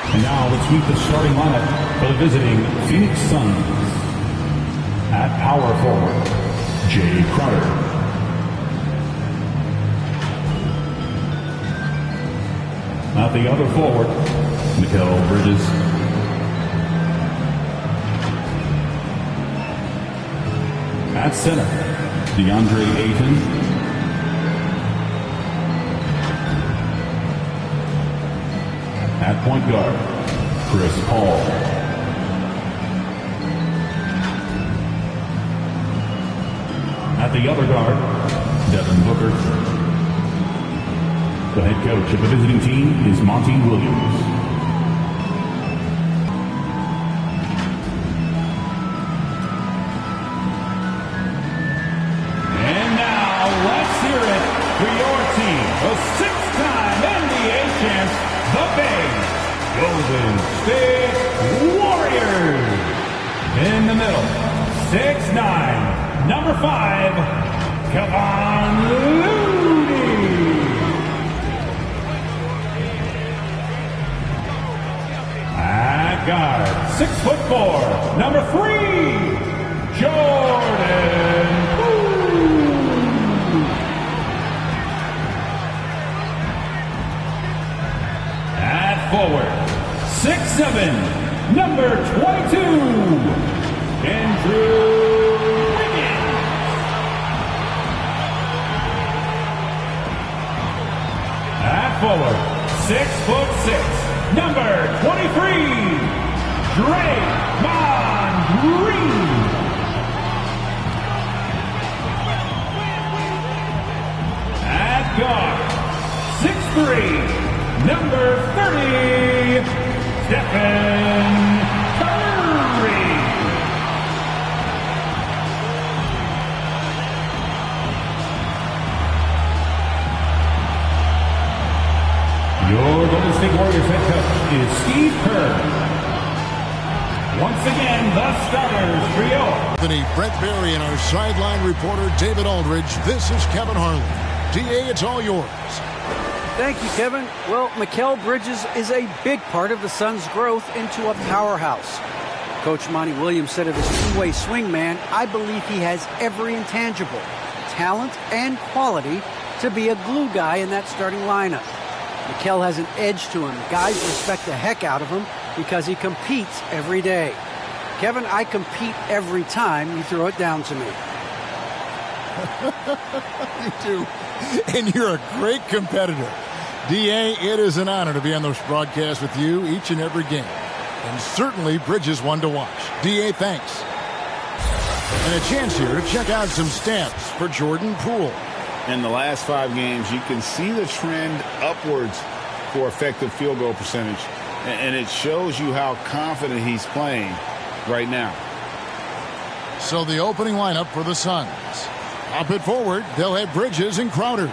And now let's meet the starting lineup for the visiting Phoenix Suns. At power forward, Jay Crowder. At the other forward, Mikal Bridges. At center, DeAndre Ayton. At point guard, Chris Paul. At the other guard, Devin Booker. The head coach of the visiting team is Monty Williams. And now let's hear it for your team, the six-time NBA champs, the Bay Golden State Warriors. In the middle, 6'9", number 5, Kevon Looney. At guard, 6'4", number 3, Jordan Poole. At forward, 6'7", number 22, Andrew Wiggins. At forward, 6'6", number 23, Draymond Green. At guard, 6'3", number 30, Stephen Curry. Your Golden State Warriors head coach is Steve Kerr. Once again, the starters for you. Anthony, Brett Berry, and our sideline reporter David Aldridge. This is Kevin Harlan. DA, it's all yours. Thank you, Kevin. Well, Mikal Bridges is a big part of the Suns' growth into a powerhouse. Coach Monty Williams said of his two-way swing man, I believe he has every intangible, talent and quality to be a glue guy in that starting lineup. Mikal has an edge to him. Guys respect the heck out of him because he competes every day. Kevin, I compete every time you throw it down to me. You do. And you're a great competitor. DA, it is an honor to be on this broadcast with you each and every game. And certainly Bridges one to watch. DA, thanks. And a chance here to check out some stats for Jordan Poole. In the last 5 games, you can see the trend upwards for effective field goal percentage. And it shows you how confident he's playing right now. So the opening lineup for the Suns. Up at forward, they'll have Bridges and Crowder.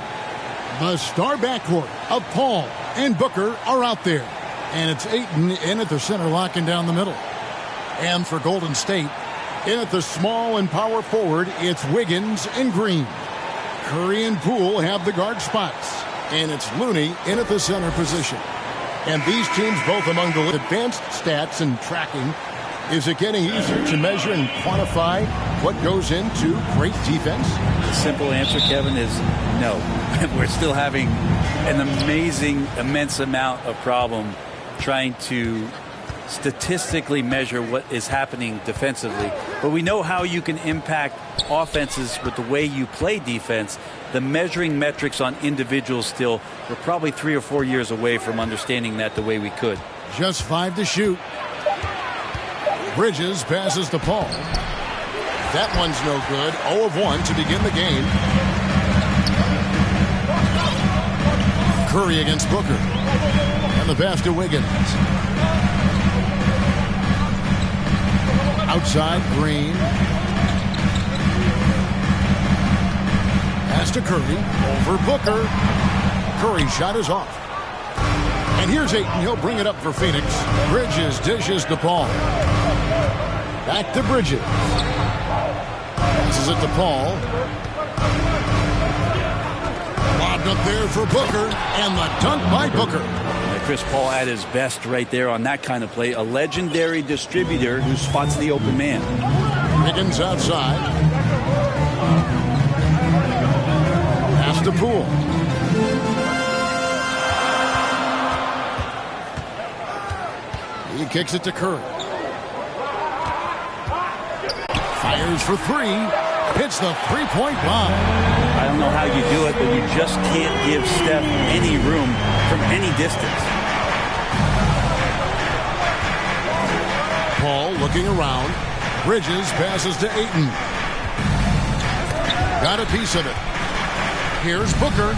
The star backcourt of Paul and Booker are out there. And it's Ayton in at the center, locking down the middle. And for Golden State, in at the small and power forward, it's Wiggins and Green. Curry and Poole have the guard spots. And it's Looney in at the center position. And these teams both among the advanced stats and tracking. Is it getting easier to measure and quantify what goes into great defense? The simple answer, Kevin, is no. We're still having an amazing, immense amount of problem trying to statistically measure what is happening defensively. But we know how you can impact offenses with the way you play defense. The measuring metrics on individuals still, we're probably 3 or 4 years away from understanding that the way we could. Just 5 to shoot. Bridges passes to Paul. That one's no good. 0 of 1 to begin the game. Curry against Booker. And the pass to Wiggins. Outside, Green. Pass to Curry. Over Booker. Curry's shot is off. And here's Ayton. He'll bring it up for Phoenix. Bridges dishes to Paul. Back to Bridges. Passes it to Paul. Lobbed up there for Booker. And the dunk by Booker. Chris Paul at his best right there on that kind of play. A legendary distributor who spots the open man. Higgins outside. Pass to Poole. He kicks it to Curry. Fires for three. Hits the three-point bomb. I don't know how you do it, but you just can't give Steph any room from any distance. Paul looking around. Bridges passes to Ayton. Got a piece of it. Here's Booker.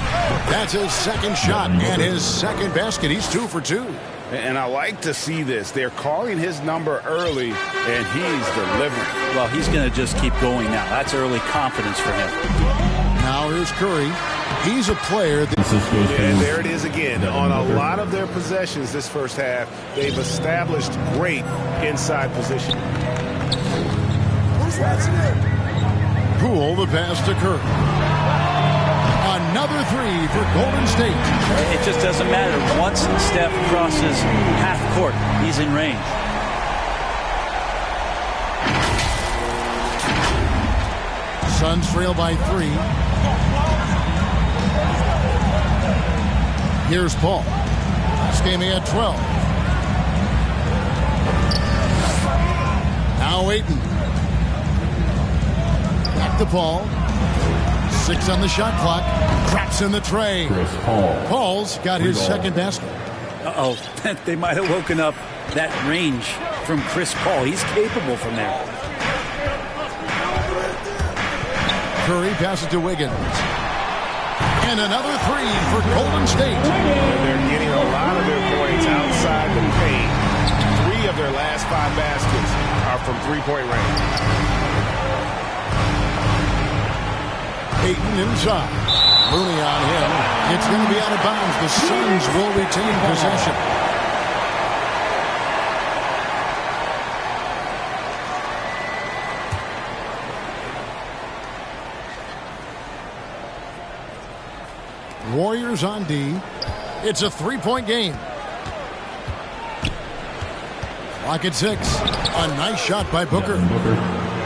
That's his second shot and his second basket. He's 2 for 2. And I like to see this. They're calling his number early, and he's delivering. Well, he's going to just keep going now. That's early confidence for him. Now here's Curry. He's a player. And there it is again. On a lot of their possessions this first half, they've established great inside position. Poole the pass to Curry. Another three for Golden State. It just doesn't matter. Once Steph crosses half court, he's in range. Suns trail by 3. Here's Paul. This game he had 12. Now Ayton. Back to Paul. 6 on the shot clock. Traps in the tray. Chris Paul. Paul's got his second basket. Uh-oh. They might have woken up that range from Chris Paul. He's capable from there. Curry passes to Wiggins. And another three for Golden State. They're getting a lot of their points outside the paint. 3 of their last 5 baskets are from three-point range. Ayton inside. Looney on him. It's going to be out of bounds. The Suns will retain possession. Warriors on D. It's a three-point game. Clock at 6. A nice shot by Booker.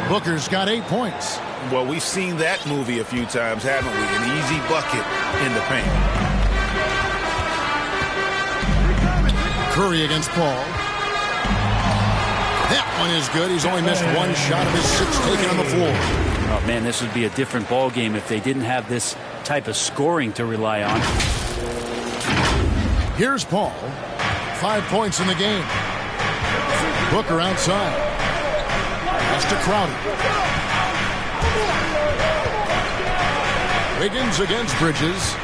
Booker's got 8 points. Well, we've seen that movie a few times, haven't we? An easy bucket in the paint. Curry against Paul. That one is good. He's only missed 1 shot of his 6 taken on the floor. Oh, man, this would be a different ball game if they didn't have this type of scoring to rely on. Here's Paul. 5 points in the game. Booker outside. Pass to Crowder. Wiggins against Bridges.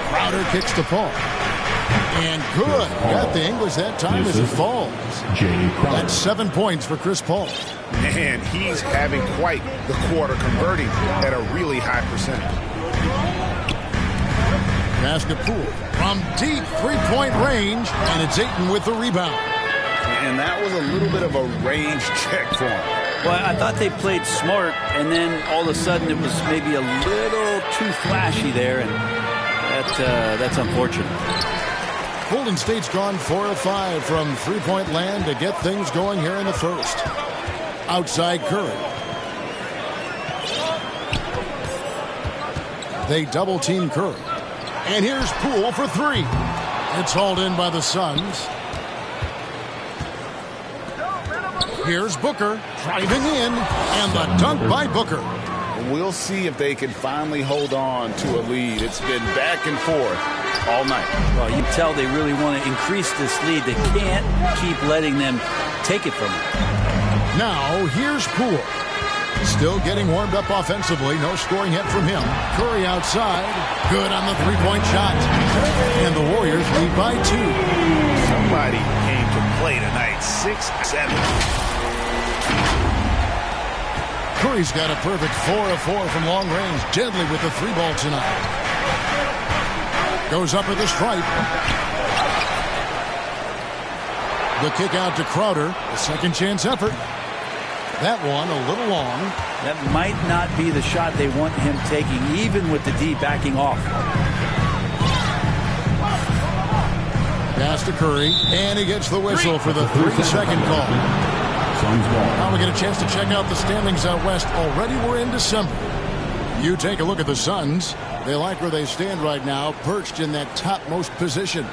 Crowder kicks to Paul. And good. Got the English that time as it falls. That's 7 points for Chris Paul. Man, he's having quite the quarter, converting at a really high percentage. Basket Poole from deep three-point range, and it's Ayton with the rebound. And that was a little bit of a range check for him. Well, I thought they played smart, and then all of a sudden it was maybe a little too flashy there, and that's unfortunate. Golden State's gone 4 of 5 from three-point land to get things going here in the first. Outside Curry. They double-team Curry. And here's Poole for 3. It's hauled in by the Suns. Here's Booker driving in, and the dunk by Booker. We'll see if they can finally hold on to a lead. It's been back and forth all night. Well, you can tell they really want to increase this lead. They can't keep letting them take it from them. Now, here's Poole. Still getting warmed up offensively. No scoring yet from him. Curry outside. Good on the three-point shot. And the Warriors lead by 2. Somebody came to play tonight. 6-7. Curry's got a perfect 4 of 4 from long range. Deadly with the 3-ball tonight. Goes up with the stripe. The kick out to Crowder. A second chance effort. That one a little long. That might not be the shot they want him taking, even with the D backing off. Pass to Curry, and he gets the whistle for the 3-second call. Now we get a chance to check out the standings out west. Already we're in December. You take a look at the Suns. They like where they stand right now, perched in that topmost position.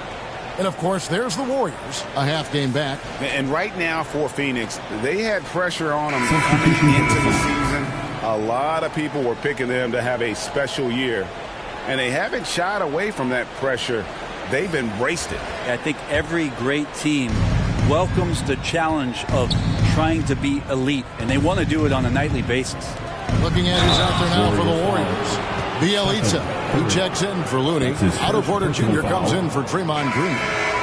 And, of course, there's the Warriors, a half game back. And right now for Phoenix, they had pressure on them coming into the season. A lot of people were picking them to have a special year. And they haven't shied away from that pressure. They've embraced it. I think every great team welcomes the challenge of trying to be elite, and they want to do it on a nightly basis. Looking at who's out there now for the Warriors. Bielitsa, who checks in for Looney. Otto Porter Jr. comes in for Draymond Green.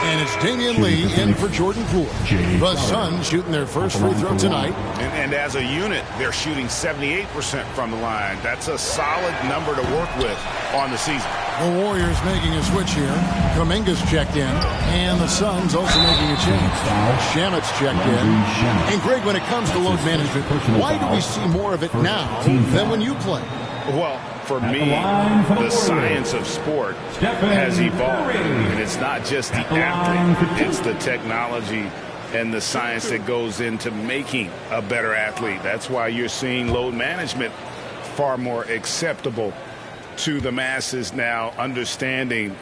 And it's Damian Lee in for Jordan Poole. The Suns shooting their first free throw tonight. And as a unit, they're shooting 78% from the line. That's a solid number to work with on the season. The Warriors making a switch here. Kuminga's checked in. And the Suns also making a change. Shamet's checked in. And Greg, when it comes to load management, why do we see more of it now than when you play? Well, for me, the science of sport has evolved. And it's not just the athlete. It's the technology and the science that goes into making a better athlete. That's why you're seeing load management far more acceptable to the masses now, understanding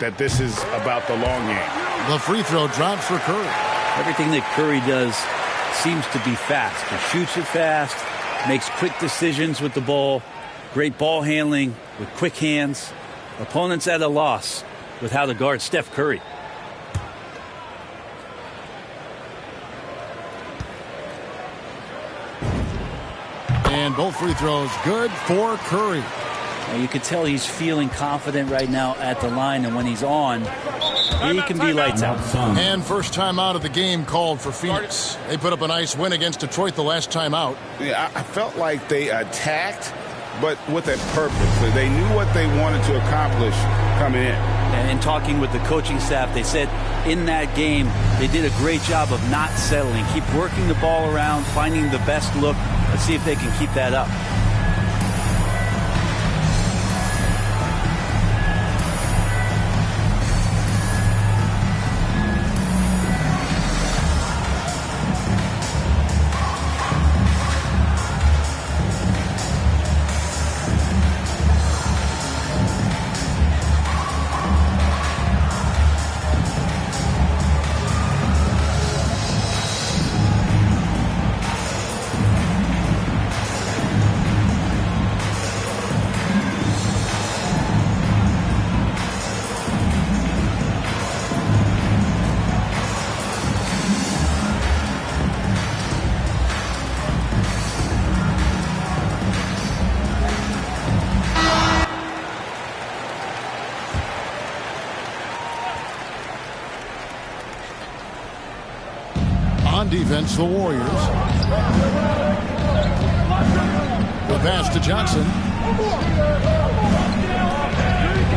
that this is about the long game. The free throw drops for Curry. Everything that Curry does seems to be fast. He shoots it fast, makes quick decisions with the ball, great ball handling with quick hands. Opponents at a loss with how to guard Steph Curry. And both free throws good for Curry. You can tell he's feeling confident right now at the line, and when he's on, he can be lights out. And first time out of the game called for Phoenix. They put up a nice win against Detroit the last time out. Yeah, I felt like they attacked, but with a purpose. They knew what they wanted to accomplish coming in. And talking with the coaching staff, they said in that game they did a great job of not settling. Keep working the ball around, finding the best look. Let's see if they can keep that up. On defense, the Warriors. The pass to Johnson.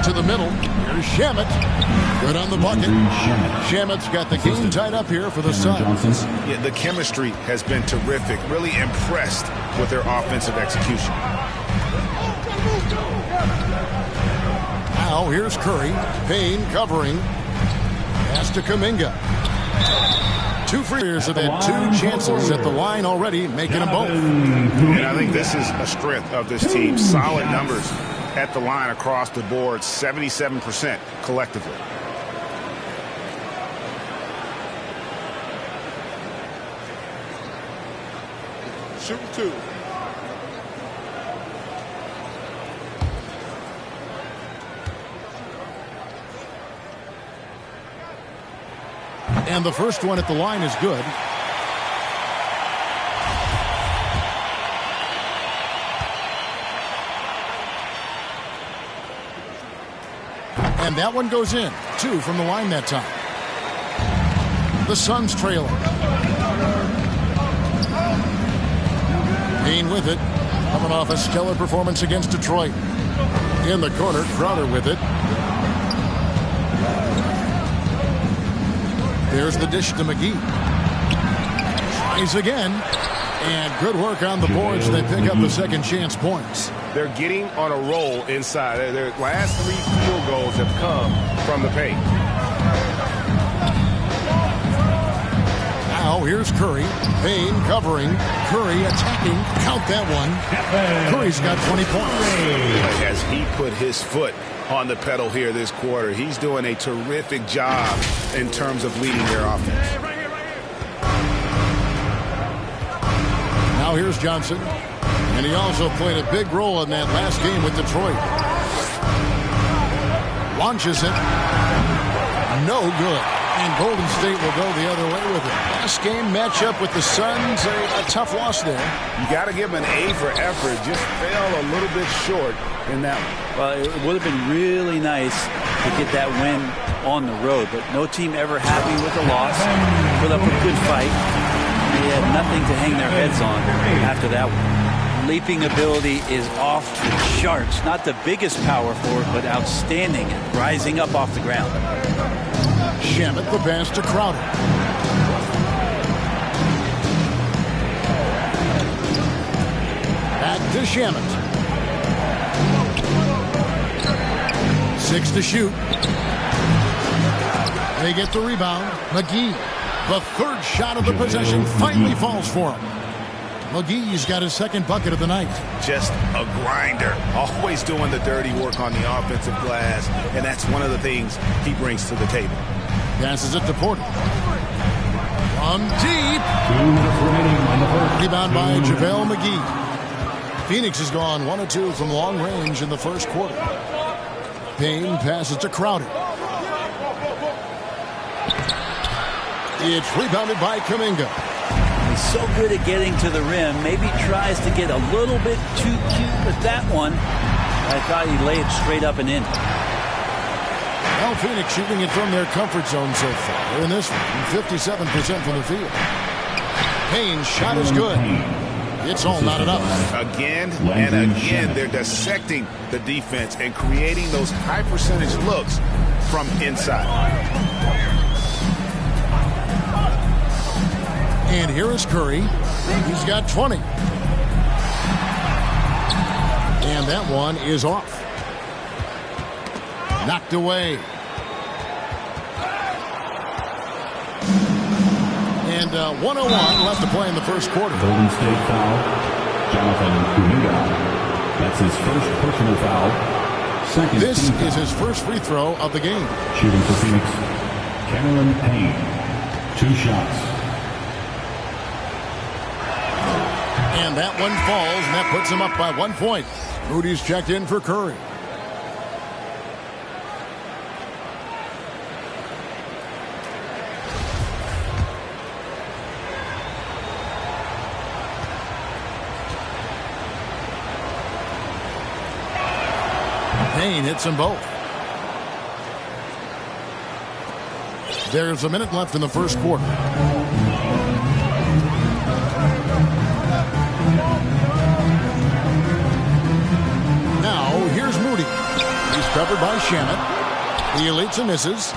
To the middle. Here's Shamet. Good on the bucket. Shamet's got the game tied up here for the Suns. Yeah, the chemistry has been terrific. Really impressed with their offensive execution. Now here's Curry. Payne covering. Pass to Kuminga. Two freers have had two chances at the line already, making them both. And I think this is a strength of this team. Solid numbers at the line across the board, 77% collectively. Shoot two. And the first one at the line is good. And that one goes in. Two from the line that time. The Suns trailing. Payne with it. Coming off a stellar performance against Detroit. In the corner, Crowder with it. There's the dish to McGee. Tries again. And good work on the boards. They pick up the second chance points. They're getting on a roll inside. Their last three field goals have come from the paint. Now here's Curry. Payne covering. Curry attacking. Count that one. Curry's got 20 points. As he put his foot on the pedal here this quarter, he's doing a terrific job in terms of leading their offense. Now here's Johnson. And he also played a big role in that last game with Detroit. Launches it. No good. And Golden State will go the other way with it. Last game matchup with the Suns, a tough loss there. You got to give him an A for effort. Just fell a little bit short in that one. Well, it would have been really nice to get that win on the road, but no team ever happy with a loss. Put up a good fight. They had nothing to hang their heads on after that one. Leaping ability is off the charts. Not the biggest power forward, but outstanding and rising up off the ground. Shamet the pass to Crowder. Back to Shamet. 6 to shoot. They get the rebound. McGee, the third shot of the possession, finally falls for him. McGee's got his second bucket of the night. Just a grinder. Always doing the dirty work on the offensive glass, and that's one of the things he brings to the table. Passes it to Porter. From deep. Rebound by JaVale McGee. Phoenix has gone 1 of 2 from long range in the first quarter. Payne passes to Crowder. It's rebounded by Kuminga. He's so good at getting to the rim. Maybe tries to get a little bit too cute with that one. I thought he'd lay it straight up and in. Well, Phoenix shooting it from their comfort zone so far. In this one, 57% from the field. Payne's shot is good. It's all not enough. Again and again, they're dissecting the defense and creating those high percentage looks from inside. And here is Curry. He's got 20. And that one is off. Knocked away. And 1:01 left to play in the first quarter. Golden State foul. Jonathan Kuminga. That's his first personal foul. This is his first free throw of the game. Shooting for Phoenix, Cameron Payne. 2 shots. And that one falls, and that puts him up by 1 point. Moody's checked in for Curry. Payne hits them both. There's a minute left in the first quarter. Now, here's Moody. He's covered by Shamet. He elites and misses.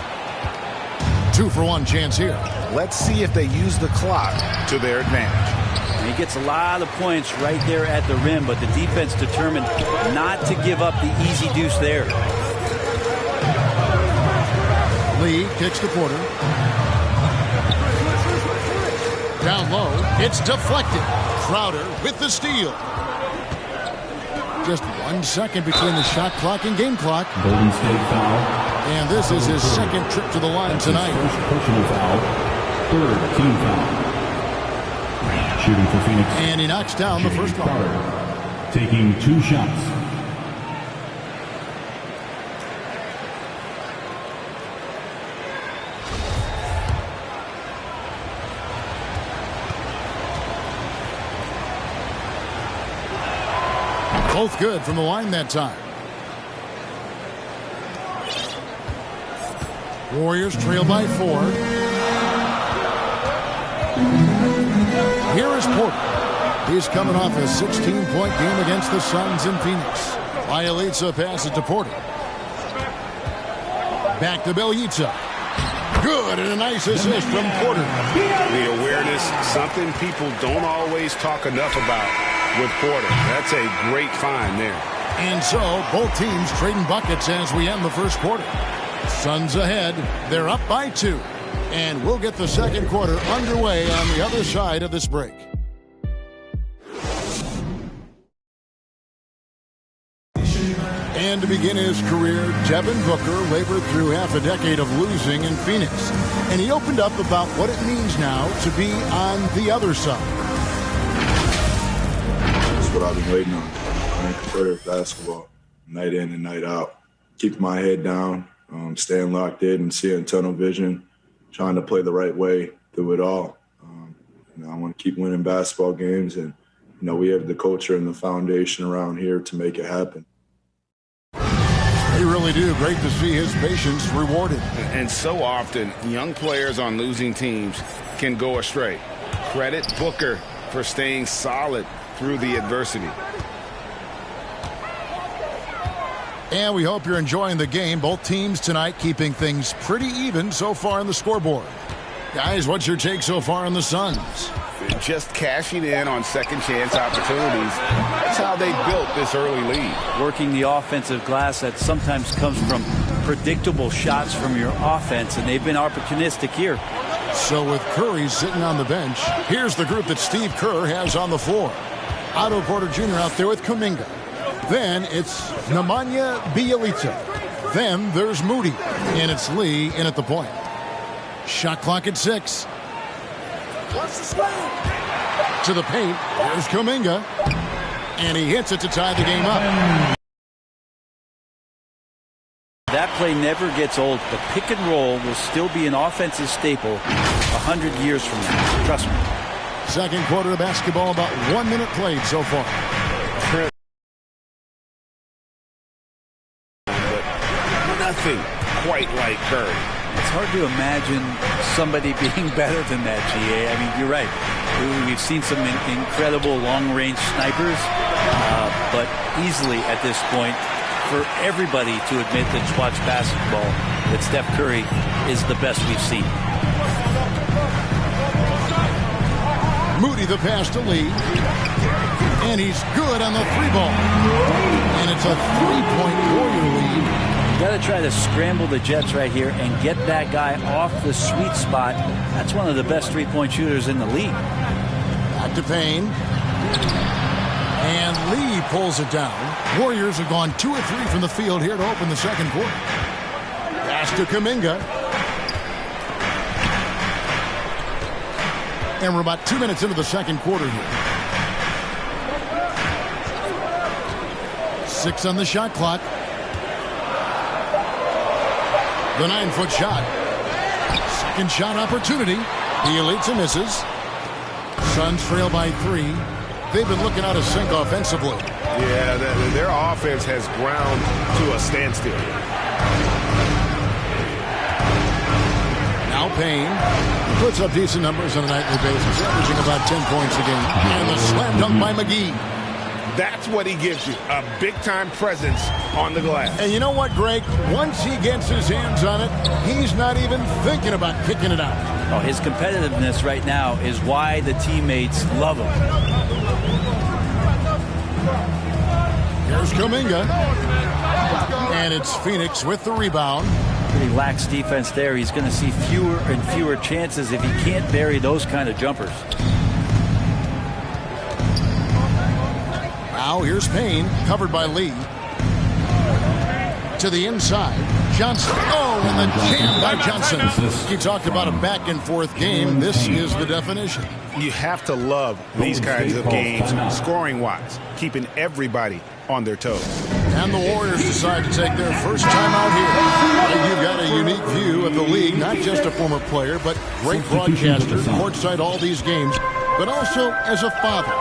2-for-1 chance here. Let's see if they use the clock to their advantage. He gets a lot of points right there at the rim, but the defense determined not to give up the easy deuce there. Lee kicks to Porter. Down low. It's deflected. Crowder with the steal. Just 1 second between the shot clock and game clock. Golden State foul. And this is his second trip to the line tonight. First personal foul. 3rd team foul. Shooting for Phoenix. And he knocks down the first one. Taking 2 shots. Both good from the line that time. Warriors trail by 4. Here is Porter. He's coming off a 16-point game against the Suns in Phoenix. Bielitsa passes to Porter. Back to Bielitsa. Good, and a nice assist from Porter. The awareness, something people don't always talk enough about with Porter. That's a great find there. And so, both teams trading buckets as we end the first quarter. Suns ahead. They're up by 2. And we'll get the second quarter underway on the other side of this break. And to begin his career, Devin Booker labored through half a decade of losing in Phoenix. And he opened up about what it means now to be on the other side. That's what I've been waiting on. Playing competitive basketball, night in and night out. Keeping my head down, staying locked in and seeing tunnel vision, trying to play the right way through it all. I want to keep winning basketball games, and we have the culture and the foundation around here to make it happen. They really do. Great to see his patience rewarded. And so often, young players on losing teams can go astray. Credit Booker for staying solid through the adversity. And we hope you're enjoying the game. Both teams tonight keeping things pretty even so far on the scoreboard. Guys, what's your take so far on the Suns? Just cashing in on second chance opportunities. That's how they built this early lead. Working the offensive glass that sometimes comes from predictable shots from your offense, and they've been opportunistic here. So with Curry sitting on the bench, here's the group that Steve Kerr has on the floor. Otto Porter Jr. out there with Kuminga. Then it's Nemanja Bjelica. Then there's Moody. And it's Lee in at the point. Shot clock at 6. To the paint. There's Kuminga. And he hits it to tie the game up. That play never gets old. The pick and roll will still be an offensive staple 100 years from now. Trust me. Second quarter of basketball, about 1 minute played so far. Nothing quite like Curry. It's hard to imagine somebody being better than that, GA. I mean, you're right. We've seen some incredible long-range snipers, but easily at this point, for everybody to admit that's watched basketball, that Steph Curry is the best we've seen. Moody the pass to Lee. And he's good on the 3-ball. And it's a 3-point Warrior lead. Got to try to scramble the Jets right here and get that guy off the sweet spot. That's one of the best three-point shooters in the league. Back to Payne. And Lee pulls it down. Warriors have gone 2 or 3 from the field here to open the second quarter. Pass to Kuminga. And we're about 2 minutes into the second quarter here. 6 on the shot clock. The 9-foot shot. Second shot opportunity. Bjelica misses. Suns trail by 3. They've been looking out of sync offensively. Yeah, their offense has ground to a standstill. Now Payne puts up decent numbers on a nightly basis, averaging about 10 points a game. And the slam dunk by McGee. That's what he gives you, a big-time presence on the glass. And you know what, Greg? Once he gets his hands on it, he's not even thinking about kicking it out. Oh, his competitiveness right now is why the teammates love him. Here's Kuminga. And it's Phoenix with the rebound. Pretty lax defense there. He's going to see fewer and fewer chances if he can't bury those kind of jumpers. Now here's Payne, covered by Lee. To the inside. Johnson. Oh, and the jam by Johnson. You talked about a back-and-forth game. This is the definition. You have to love these kinds of games, scoring-wise, keeping everybody on their toes. And the Warriors decide to take their first time out here. You've got a unique view of the league, not just a former player, but great broadcaster, courtside all these games, but also as a father.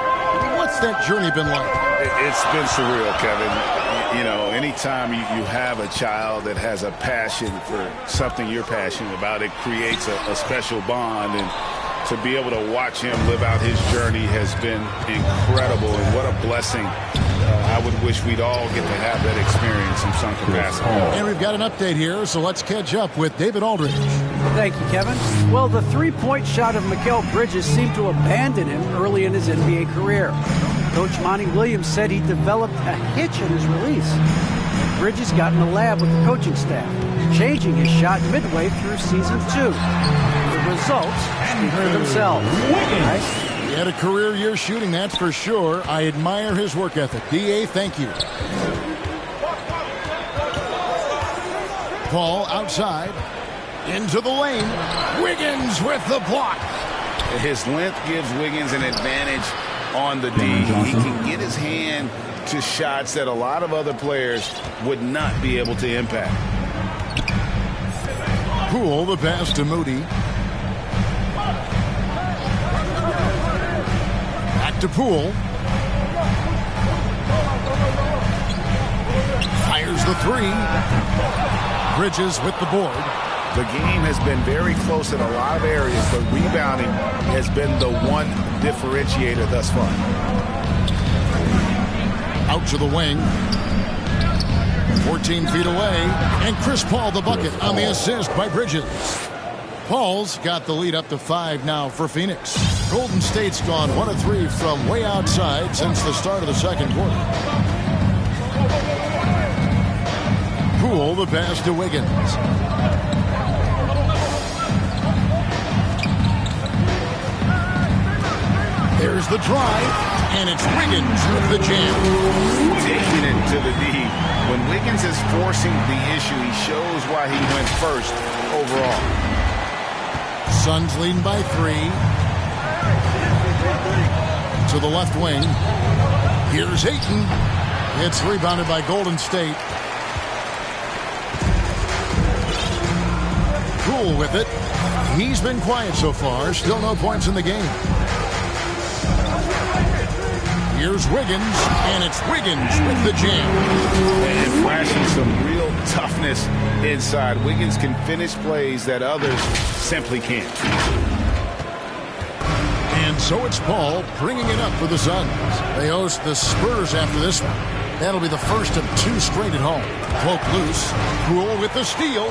What's that journey been like? It's been surreal, Kevin. You know, anytime you have a child that has a passion for something you're passionate about, it creates a special bond. And to be able to watch him live out his journey has been incredible. And what a blessing. I would wish we'd all get to have that experience in some capacity. And we've got an update here, so let's catch up with David Aldridge. Thank you, Kevin. Well, the three-point shot of Mikal Bridges seemed to abandon him early in his NBA career. Coach Monty Williams said he developed a hitch in his release. Bridges got in the lab with the coaching staff, changing his shot midway through season 2. The results speak for themselves. Right? He had a career year shooting, that's for sure. I admire his work ethic. D.A., thank you. Ball outside. Into the lane. Wiggins with the block. His length gives Wiggins an advantage on the D. He can get his hand to shots that a lot of other players would not be able to impact. Poole, the pass to Moody. Back to Poole. Fires the three. Bridges with the board. The game has been very close in a lot of areas, but rebounding has been the one differentiator thus far. Out to the wing. 14 feet away. And Chris Paul the bucket on the assist by Bridges. Paul's got the lead up to 5 now for Phoenix. Golden State's gone 1 of 3 from way outside since the start of the second quarter. Poole, the pass to Wiggins. There's the drive, and it's Wiggins with the jam. Taking it to the D. When Wiggins is forcing the issue, he shows why he went first overall. Suns leading by 3. To the left wing. Here's Ayton. It's rebounded by Golden State. Poole with it. He's been quiet so far. Still no points in the game. Here's Wiggins, and it's Wiggins with the jam. And flashing some real toughness inside. Wiggins can finish plays that others simply can't. And so it's Paul bringing it up for the Suns. They host the Spurs after this one. That'll be the first of 2 straight at home. Cloak loose. Poole with the steal.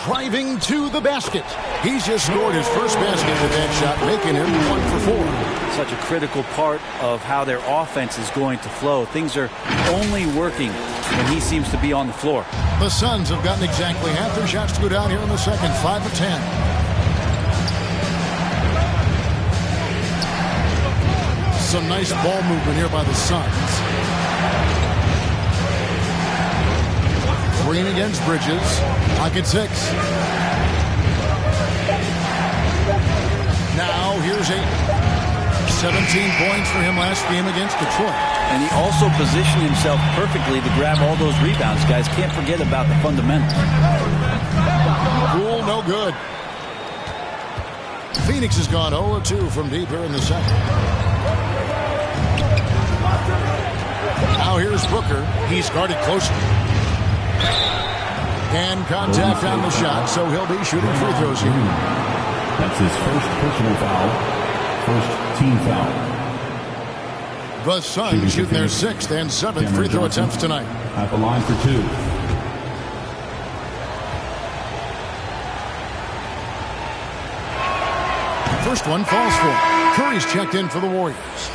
Driving to the basket. He's just scored his first basket with that shot, making him 1 for 4. Such a critical part of how their offense is going to flow. Things are only working when he seems to be on the floor. The Suns have gotten exactly half their shots to go down here in the second, 5 of 10. Some nice ball movement here by the Suns. Green against Bridges. Pocket 6. Now here's 8. 17 points for him last game against Detroit. And he also positioned himself perfectly to grab all those rebounds. Guys, can't forget about the fundamentals. Poole, no good. Phoenix has gone 0-2 from deep here in the second. Now here's Booker. He's guarded closely. And contact on the shot, so he'll be shooting free throws here. That's his first personal foul. First team foul. The Suns shooting their 6th and 7th free throw attempts tonight. At the line for 2. First one falls for. Curry's checked in for the Warriors.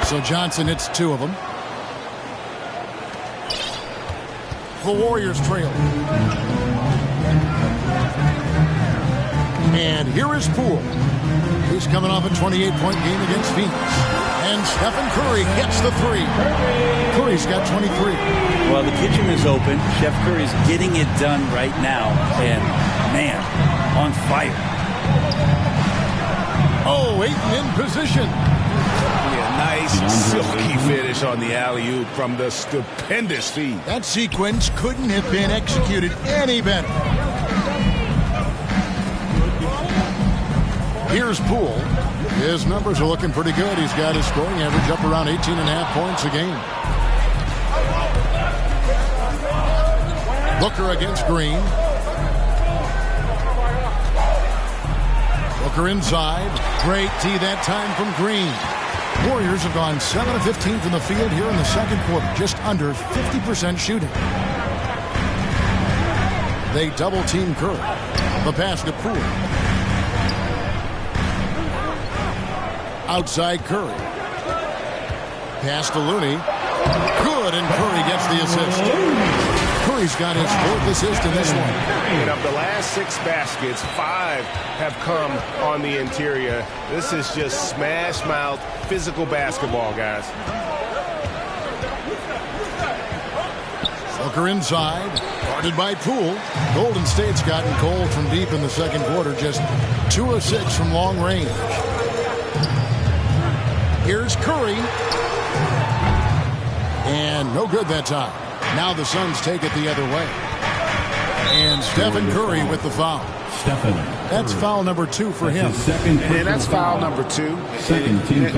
So Johnson hits 2 of them. The Warriors trail. And here is Poole. He's coming off a 28-point game against Phoenix. And Stephen Curry gets the 3. Curry's got 23. Well, the kitchen is open. Chef Curry's getting it done right now. And, man, on fire. Oh, Ayton in position. Nice silky finish on the alley-oop from the stupendous feed. That sequence couldn't have been executed any better. Here's Poole. His numbers are looking pretty good. He's got his scoring average up around 18.5 points a game. Booker against Green. Booker inside. Great tee that time from Green. Warriors have gone 7 of 15 from the field here in the second quarter. Just under 50% shooting. They double-team Curry. The pass to Poole. Outside Curry. Pass to Looney. Good, and Curry gets the assist. Curry's got his 4th assist in this one. And of the last 6 baskets, 5 have come on the interior. This is just smash mouth, physical basketball, guys. Booker inside, guarded by Poole. Golden State's gotten cold from deep in the second quarter, just 2 of 6 from long range. Here's Curry. And no good that time. Now the Suns take it the other way. And Stephen Curry with the foul. That's foul number 2 for him. And that's foul number 2.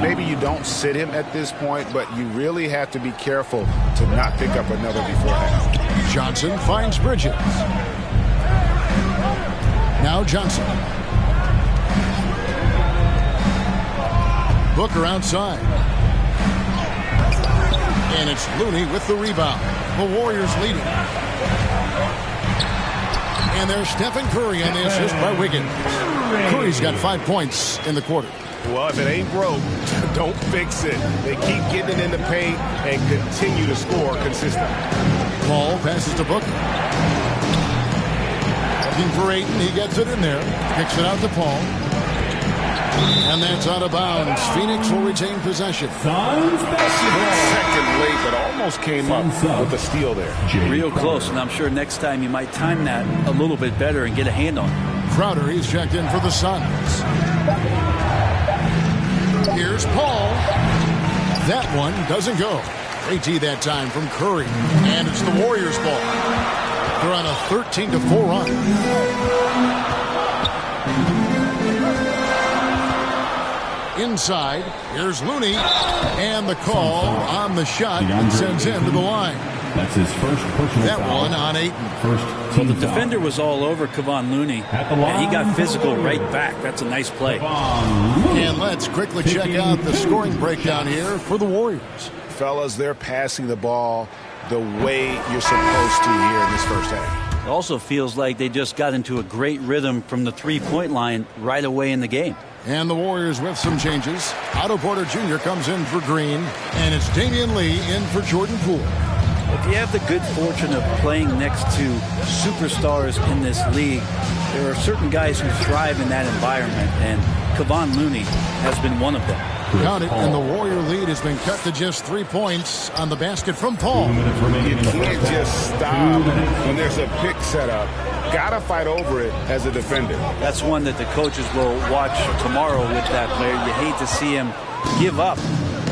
Maybe you don't sit him at this point, but you really have to be careful to not pick up another before half. Johnson finds Bridges. Now Johnson. Booker outside. And it's Looney with the rebound. The Warriors leading. And there's Stephen Curry on the assist by Wiggins. Curry's got 5 points in the quarter. Well, if it ain't broke, don't fix it. They keep getting it in the paint and continue to score consistently. Paul passes to Booker. Looking for Ayton. He gets it in there. Kicks it out to Paul. And that's out of bounds. Phoenix will retain possession. Second late, but almost came up with a steal there. Real close, and I'm sure next time you might time that a little bit better and get a hand on it. Crowder, he's checked in for the Suns. Here's Paul. That one doesn't go. Great D that time from Curry. And it's the Warriors' ball. They're on a 13-4 run. Inside, here's Looney, and the call on the shot sends him to the line. That's his first personal that foul. One on Ayton. Well, the defender was all over Kevon Looney, and he got physical right back. That's a nice play. And let's quickly check out the scoring breakdown here for the Warriors. Fellas, they're passing the ball the way you're supposed to here in this first half. It also feels like they just got into a great rhythm from the three-point line right away in the game. And the Warriors with some changes. Otto Porter Jr. comes in for Green, and it's Damian Lee in for Jordan Poole. If you have the good fortune of playing next to superstars in this league, there are certain guys who thrive in that environment, and Kevon Looney has been one of them. Count it, and the Warrior lead has been cut to just 3 points on the basket from Paul. You can't just stop when there's a pick set up. Gotta fight over it as a defender. That's one that the coaches will watch tomorrow with that player. You hate to see him give up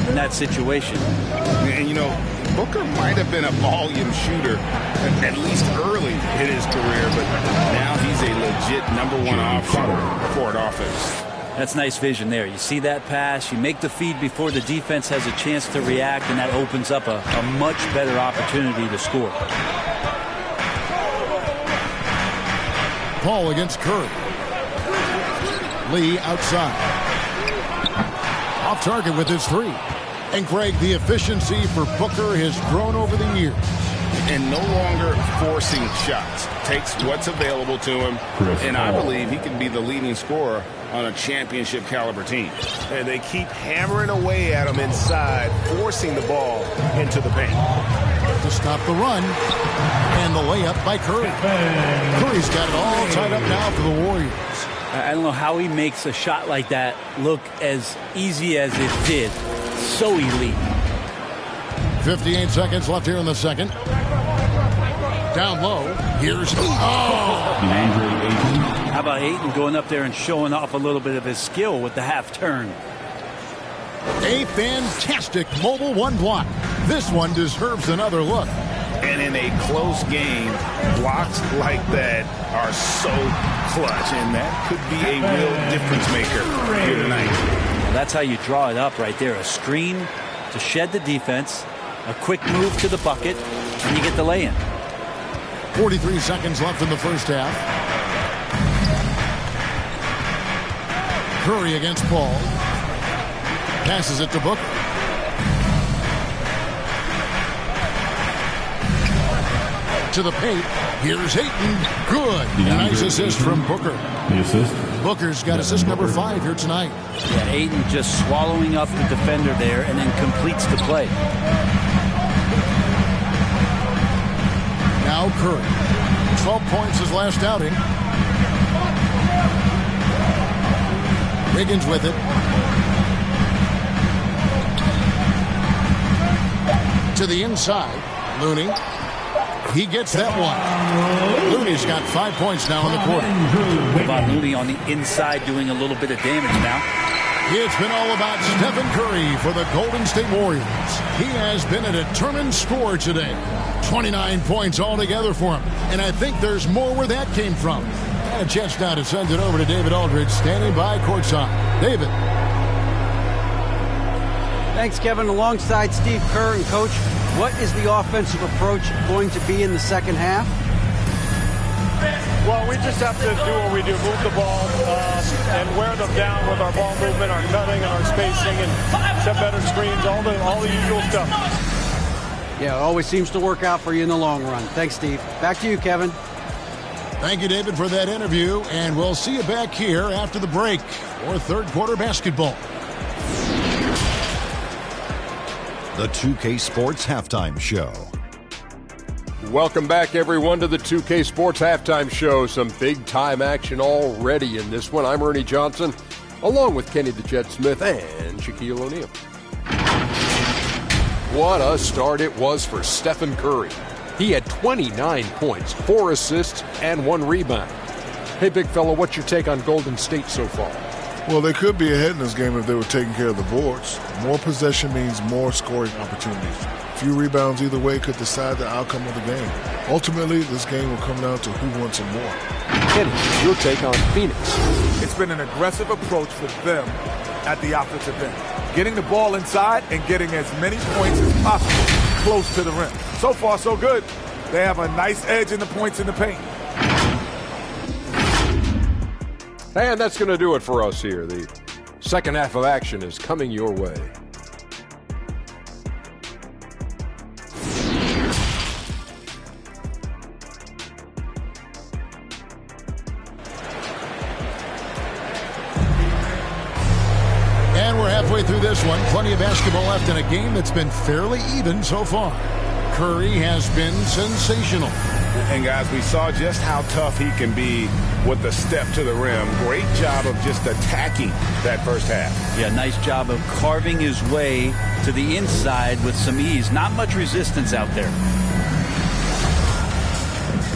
in that situation. And, you know, Booker might have been a volume shooter at least early in his career, but now he's a legit #1 option for an offense. That's nice vision there. You see that pass, you make the feed before the defense has a chance to react, and that opens up a much better opportunity to score. Paul against Curry. Lee outside. Off target with his 3. And Greg, the efficiency for Booker has grown over the years. And no longer forcing shots. Takes what's available to him. And I believe he can be the leading scorer on a championship caliber team. And they keep hammering away at him inside, forcing the ball into the paint. To stop the run. And the layup by Curry. Curry's got it all tied up now for the Warriors. I don't know how he makes a shot like that look as easy as it did. So elite. 58 seconds left here in the second. Down low. Here's... How about Ayton going up there and showing off a little bit of his skill with the half turn? A fantastic mobile one block. This one deserves another look. And in a close game, blocks like that are so clutch, and that could be a real difference maker here tonight. Well, that's how you draw it up right there. A screen to shed the defense, a quick move to the bucket, and you get the lay-in. 43 seconds left in the first half. Curry against Paul. Passes it to Booker. To the paint. Here's Ayton. Good. Nice assist from Booker. The assist. Booker's got assist number 5 here tonight. Yeah, Ayton just swallowing up the defender there and then completes the play. Now Curry. 12 points his last outing. Wiggins with it. To the inside. Looney. He gets that one. Looney's got 5 points now in the quarter. What about Looney on the inside doing a little bit of damage now? It's been all about Stephen Curry for the Golden State Warriors. He has been a determined scorer today. 29 points altogether for him. And I think there's more where that came from. And a chance now to send it over to David Aldridge, standing by courtside. David. Thanks, Kevin. Alongside Steve Kerr and Coach, what is the offensive approach going to be in the second half? Well, we just have to do what we do, move the ball and wear them down with our ball movement, our cutting, and our spacing, and set better screens, all the usual stuff. Yeah, it always seems to work out for you in the long run. Thanks, Steve. Back to you, Kevin. Thank you, David, for that interview, and we'll see you back here after the break for third quarter basketball. The 2K Sports Halftime Show. Welcome back, everyone, to the 2K Sports Halftime Show. Some big-time action already in this one. I'm Ernie Johnson, along with Kenny the Jet Smith and Shaquille O'Neal. What a start it was for Stephen Curry. He had 29 points, 4 assists, and 1 rebound. Hey, big fella, what's your take on Golden State so far? Well, they could be ahead in this game if they were taking care of the boards. More possession means more scoring opportunities. Few rebounds either way could decide the outcome of the game. Ultimately, this game will come down to who wants it more. Kenny, your take on Phoenix? It's been an aggressive approach for them at the offensive end. Getting the ball inside and getting as many points as possible close to the rim. So far, so good. They have a nice edge in the points in the paint. And that's going to do it for us here. The second half of action is coming your way. And we're halfway through this one. Plenty of basketball left in a game that's been fairly even so far. Curry has been sensational. And, guys, we saw just how tough he can be with the step to the rim. Great job of just attacking that first half. Yeah, nice job of carving his way to the inside with some ease. Not much resistance out there.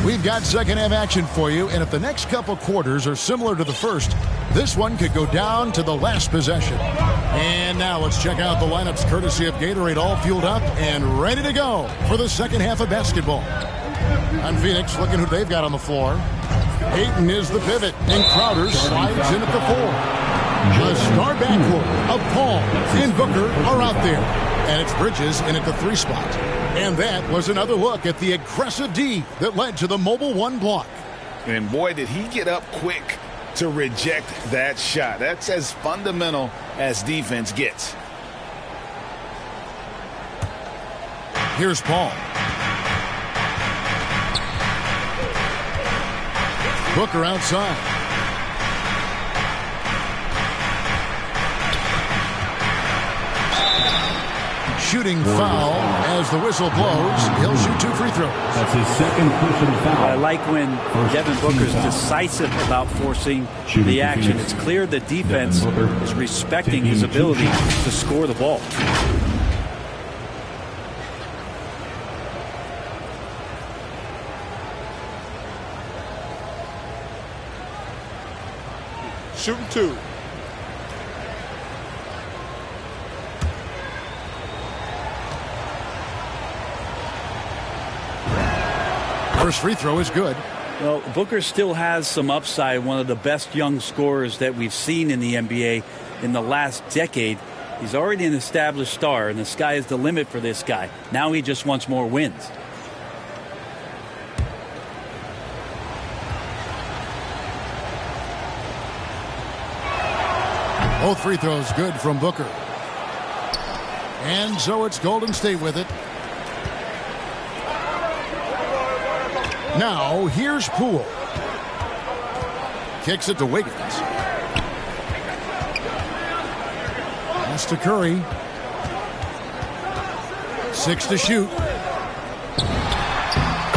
We've got second half action for you, and if the next couple quarters are similar to the first, this one could go down to the last possession. And now let's check out the lineups courtesy of Gatorade, all fueled up and ready to go for the second half of basketball. On Phoenix, looking who they've got on the floor. Ayton is the pivot, and Crowder slides in at the 4. The star backcourt of Paul and Booker are out there. And it's Bridges in at the 3 spot. And that was another look at the aggressive D that led to the mobile 1 block. And boy, did he get up quick to reject that shot. That's as fundamental as defense gets. Here's Paul. Booker outside. Shooting foul as the whistle blows. He'll shoot 2 free throws. That's his second personal foul. I like when Devin Booker's decisive about forcing the action. It's clear the defense is respecting his ability to score the ball. Shooting 2. First free throw is good. Well, Booker still has some upside, one of the best young scorers that we've seen in the NBA in the last decade. He's already an established star, and the sky is the limit for this guy. Now he just wants more wins. Both free throws good from Booker. And so it's Golden State with it. Now, here's Poole. Kicks it to Wiggins. Pass to Curry. 6 to shoot.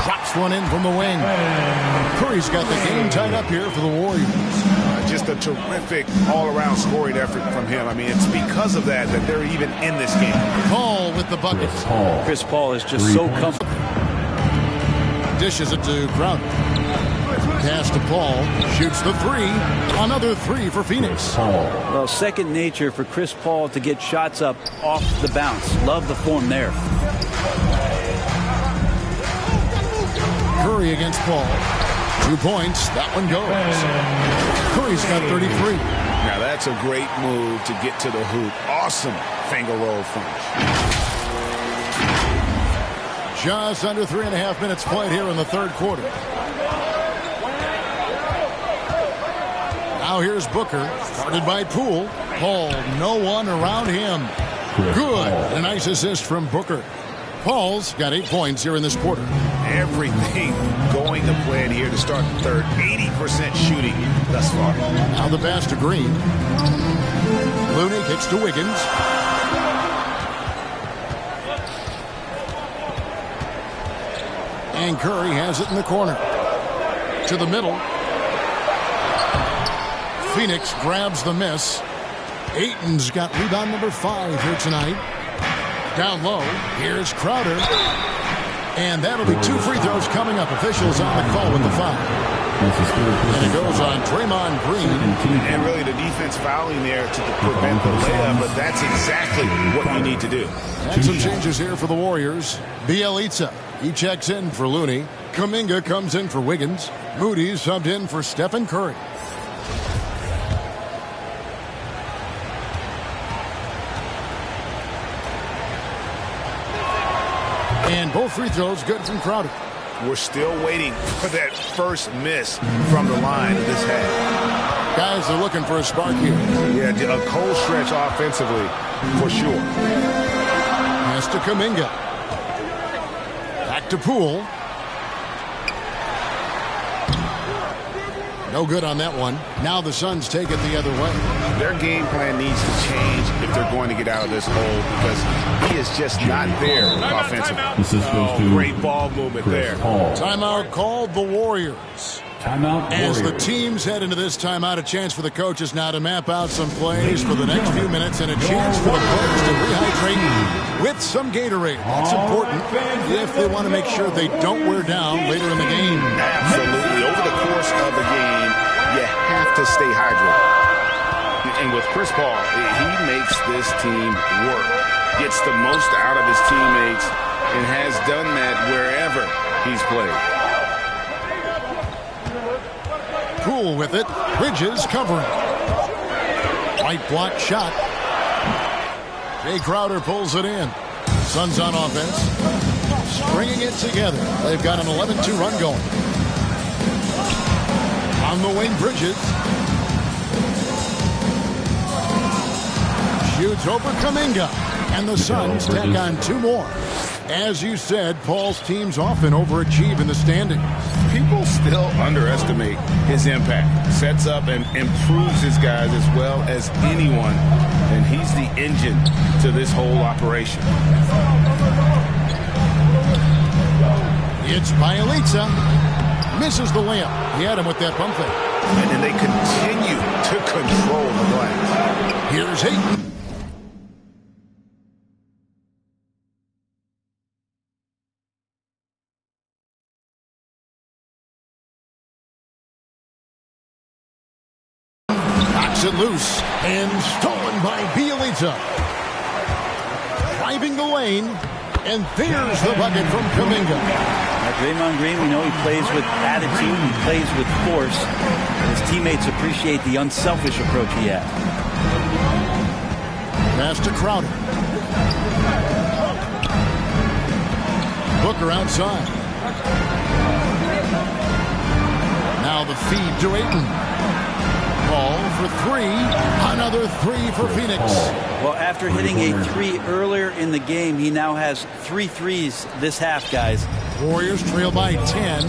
Drops one in from the wing. Curry's got the game tied up here for the Warriors. Just a terrific all-around scoring effort from him. I mean, it's because of that they're even in this game. Paul with the bucket. Chris Paul is just so comfortable. Dishes it to Crowder. Pass to Paul. Shoots the 3. Another 3 for Phoenix. Well, second nature for Chris Paul to get shots up off the bounce. Love the form there. Curry against Paul. 2 points. That one goes. Curry's got 33. Now that's a great move to get to the hoop. Awesome finger roll finish. Just under 3.5 minutes played here in the third quarter. Now here's Booker, guarded by Poole. Paul, no one around him. Good. A nice assist from Booker. Paul's got 8 points here in this quarter. Everything going to plan here to start the third. 80% shooting thus far. Now the pass to Green. Looney kicks to Wiggins. And Curry has it in the corner. To the middle. Phoenix grabs the miss. Ayton's got rebound number 5 here tonight. Down low, here's Crowder. And that'll be 2 free throws coming up. Officials on the call with the foul. And it goes on Draymond Green. And really the defense fouling there to prevent the layup, but that's exactly what you need to do. And some changes here for the Warriors. Bielitsa, he checks in for Looney. Kuminga comes in for Wiggins. Moody subbed in for Stephen Curry. And both free throws good from Crowder. We're still waiting for that first miss from the line of this half. Guys are looking for a spark here. Yeah, a cold stretch offensively for sure. Pass to Kuminga. Back to Poole. No good on that one. Now the Suns take it the other way. Their game plan needs to change if they're going to get out of this hole because he is just not there offensively. Great ball movement there. Timeout called the Warriors. Timeout As the teams head into this timeout, a chance for the coaches now to map out some plays for the next few minutes and a chance for the players to rehydrate with some Gatorade. That's important if they want to make sure they don't wear down later in the game. Absolutely. Over the course of the game, you have to stay hydrated. And with Chris Paul, he makes this team work, gets the most out of his teammates, and has done that wherever he's played. Poole with it. Bridges covering. White block shot. Jay Crowder pulls it in. Suns on offense. Stringing it together. They've got an 11-2 run going. On the wing, Bridges. Shoots over Kuminga. And the Suns tack on 2 more. As you said, Paul's teams often overachieve in the standings. People still underestimate his impact. Sets up and improves his guys as well as anyone. And he's the engine to this whole operation. It's Bielitsa. Misses the layup. He had him with that pump fake. And then they continue to control the glass. Here's Ayton. It loose and stolen by Bielitsa. Driving the lane, and there's the bucket from Kuminga. Draymond Green, we know he plays with attitude, he plays with force, and his teammates appreciate the unselfish approach he has. Pass to Crowder. Booker outside. Now the feed to Ayton. Paul for 3. Another 3 for Phoenix. Well, after hitting a 3 earlier in the game, he now has 3 threes this half, guys. Warriors trail by 10.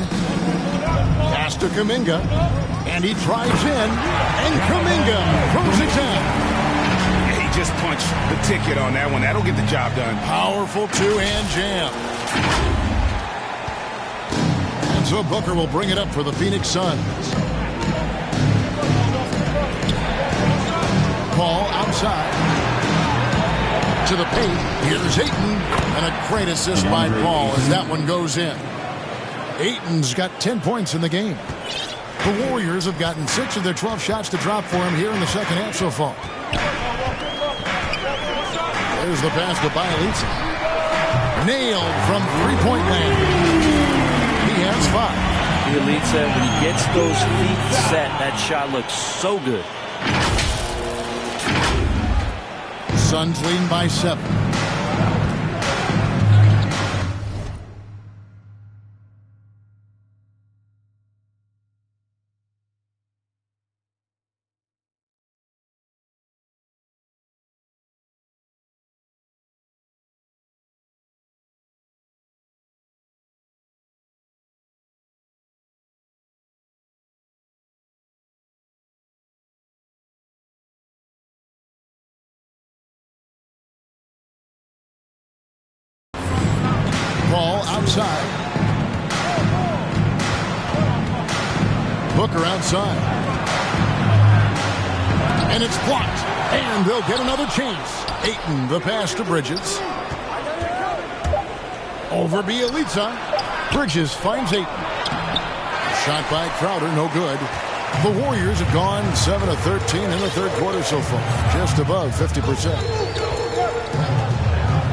Pass to Kuminga. And he drives in. And Kuminga throws it down. He just punched the ticket on that one. That'll get the job done. Powerful two-hand jam. And so Booker will bring it up for the Phoenix Suns. Paul outside. To the paint. Here's Ayton. And a great assist by Paul as that one goes in. Ayton's got 10 points in the game. The Warriors have gotten 6 of their 12 shots to drop for him here in the second half so far. There's the pass to Bielitsa. Nailed from three-point land. He has 5. Bielitsa, when he gets those feet set, that shot looks so good. Suns leading by 7. Ball outside. Booker outside. And it's blocked. And they'll get another chance. Ayton, the pass to Bridges. Over Bielitsa. Bridges finds Ayton. Shot by Crowder, no good. The Warriors have gone 7 of 13 in the third quarter so far. Just above 50%.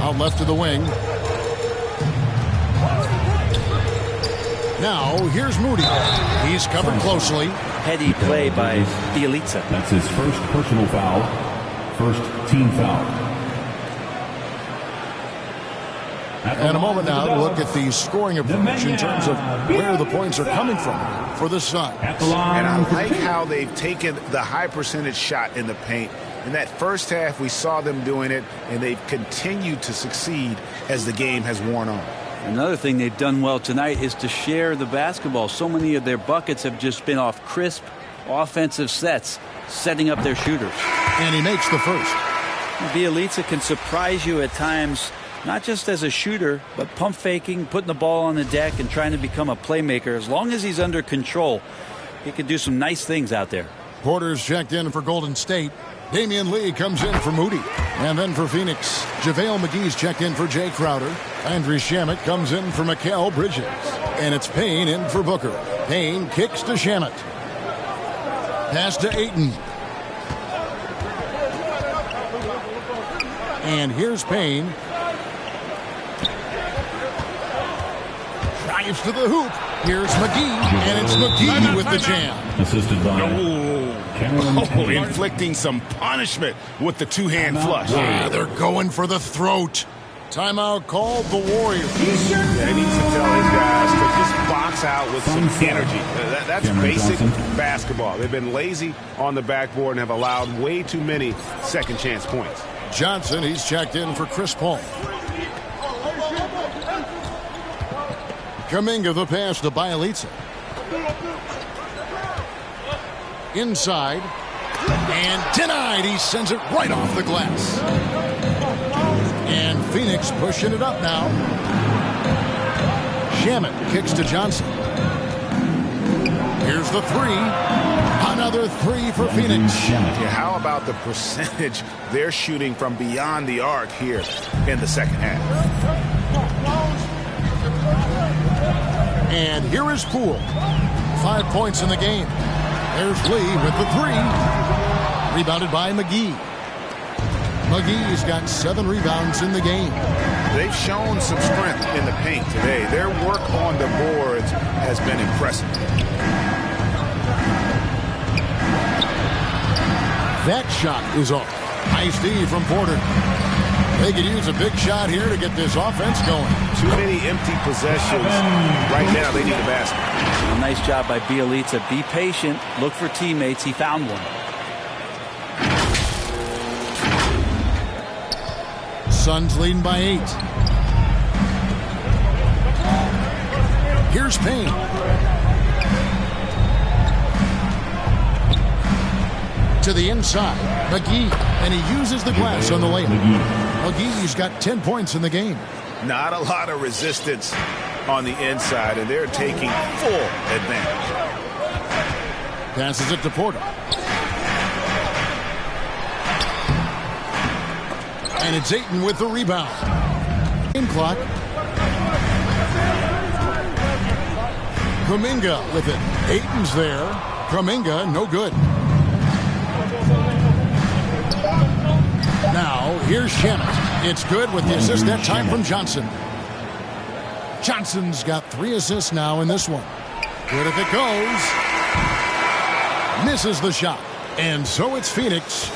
Out left to the wing. Now, here's Moody. He's covered closely. Heady play by Bielitsa. That's his first personal foul. First team foul. And a moment now to look at the scoring approach in terms of where the points are coming from for the Suns. And I like how they've taken the high percentage shot in the paint. In that first half, we saw them doing it, and they've continued to succeed as the game has worn on. Another thing they've done well tonight is to share the basketball. So many of their buckets have just been off crisp offensive sets, setting up their shooters. And he makes the first. Bielitsa can surprise you at times, not just as a shooter, but pump faking, putting the ball on the deck, and trying to become a playmaker. As long as he's under control, he can do some nice things out there. Porter's checked in for Golden State. Damian Lee comes in for Moody. And then for Phoenix, JaVale McGee's checked in for Jay Crowder. Andrew Shamet comes in for Mikal Bridges. And it's Payne in for Booker. Payne kicks to Shamet. Pass to Ayton. And here's Payne. Drives to the hoop. Here's McGee. And it's McGee with the jam. Assisted by inflicting some punishment with the two-hand flush. They're going for the throat. Timeout called the Warriors. Yeah, he needs to tell his guys to just box out with some energy. That's basic basketball. They've been lazy on the backboard and have allowed way too many second chance points. Johnson, he's checked in for Chris Paul. Kuminga the pass to Bielitsa. Inside. And denied. He sends it right off the glass. And Phoenix pushing it up now. Shamet kicks to Johnson. Here's the three. Another three for Phoenix. Yeah, how about the percentage they're shooting from beyond the arc here in the second half? And here is Poole. 5 points in the game. There's Lee with the three. Rebounded by McGee. McGee's got 7 rebounds in the game. They've shown some strength in the paint today. Their work on the boards has been impressive. That shot is off. Nice D from Porter. They could use a big shot here to get this offense going. Too many empty possessions. Right now, they need a basket. A nice job by Bielitsa. Be patient. Look for teammates. He found one. Suns leading by 8. Here's Payne. To the inside, McGee, and he uses the glass on the layup. McGee's got 10 points in the game. Not a lot of resistance on the inside, and they're taking full advantage. Passes it to Porter. And it's Ayton with the rebound. Game clock. Kuminga with it. Ayton's there. Kuminga, no good. Now, here's Shannon. It's good with the assist that time from Johnson. Johnson's got 3 assists now in this one. Good if it goes. Misses the shot. And so it's Phoenix.